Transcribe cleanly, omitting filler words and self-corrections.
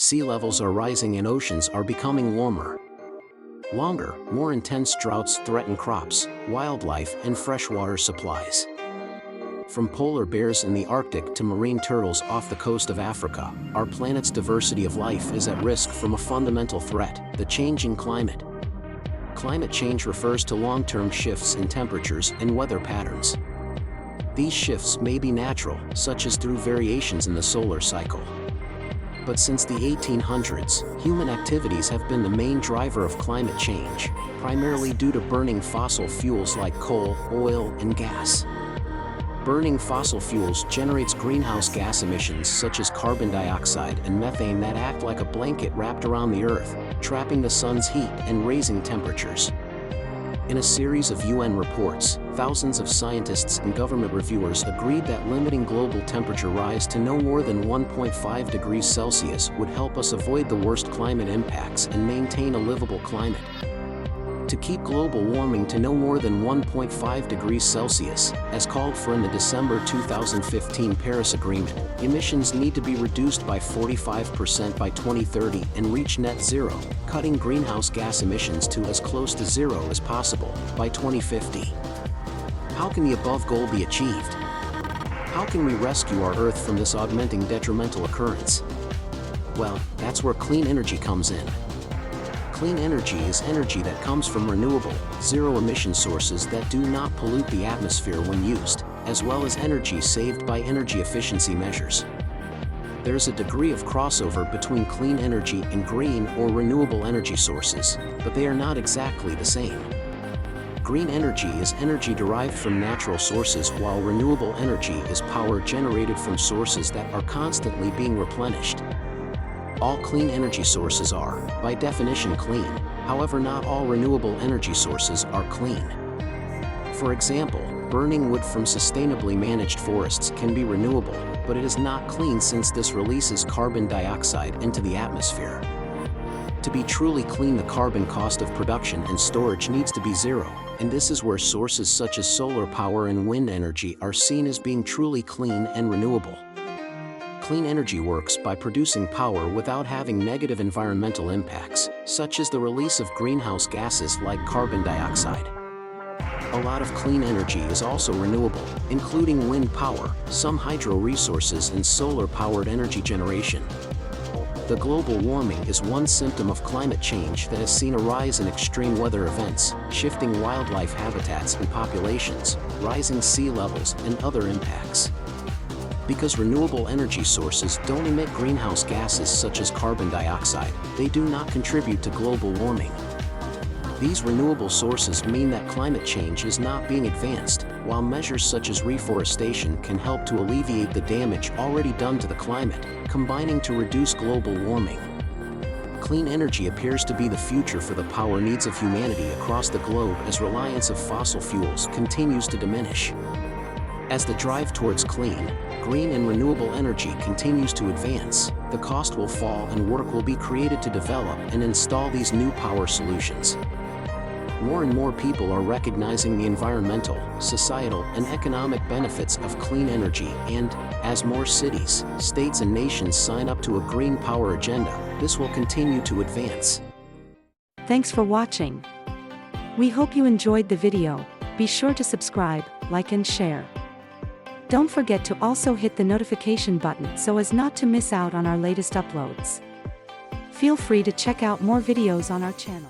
sea levels are rising and oceans are becoming warmer. Longer, more intense droughts threaten crops, wildlife, and freshwater supplies. From polar bears in the Arctic to marine turtles off the coast of Africa, our planet's diversity of life is at risk from a fundamental threat: the changing climate. Climate change refers to long-term shifts in temperatures and weather patterns. These shifts may be natural, such as through variations in the solar cycle. But since the 1800s, human activities have been the main driver of climate change, primarily due to burning fossil fuels like coal, oil, and gas. Burning fossil fuels generates greenhouse gas emissions such as carbon dioxide and methane that act like a blanket wrapped around the Earth, trapping the sun's heat and raising temperatures. In a series of UN reports, thousands of scientists and government reviewers agreed that limiting global temperature rise to no more than 1.5 degrees Celsius would help us avoid the worst climate impacts and maintain a livable climate. To keep global warming to no more than 1.5 degrees Celsius, as called for in the December 2015 Paris Agreement, emissions need to be reduced by 45% by 2030 and reach net zero, cutting greenhouse gas emissions to as close to zero as possible by 2050. How can the above goal be achieved? How can we rescue our Earth from this augmenting detrimental occurrence? Well, that's where clean energy comes in. Clean energy is energy that comes from renewable, zero-emission sources that do not pollute the atmosphere when used, as well as energy saved by energy efficiency measures. There's a degree of crossover between clean energy and green or renewable energy sources, but they are not exactly the same. Green energy is energy derived from natural sources, while renewable energy is power generated from sources that are constantly being replenished. All clean energy sources are, by definition, clean. However, not all renewable energy sources are clean. For example, burning wood from sustainably managed forests can be renewable, but it is not clean since this releases carbon dioxide into the atmosphere. To be truly clean, the carbon cost of production and storage needs to be zero, and this is where sources such as solar power and wind energy are seen as being truly clean and renewable. Clean energy works by producing power without having negative environmental impacts, such as the release of greenhouse gases like carbon dioxide. A lot of clean energy is also renewable, including wind power, some hydro resources, and solar-powered energy generation. The global warming is one symptom of climate change that has seen a rise in extreme weather events, shifting wildlife habitats and populations, rising sea levels, and other impacts. Because renewable energy sources don't emit greenhouse gases such as carbon dioxide, they do not contribute to global warming. These renewable sources mean that climate change is not being advanced, while measures such as reforestation can help to alleviate the damage already done to the climate, combining to reduce global warming. Clean energy appears to be the future for the power needs of humanity across the globe as reliance of fossil fuels continues to diminish. As the drive towards clean, green and renewable energy continues to advance, the cost will fall and work will be created to develop and install these new power solutions. More and more people are recognizing the environmental, societal, and economic benefits of clean energy, and, as more cities, states, and nations sign up to a green power agenda, this will continue to advance. Thanks for watching. We hope you enjoyed the video. Be sure to subscribe, like, and share. Don't forget to also hit the notification button so as not to miss out on our latest uploads. Feel free to check out more videos on our channel.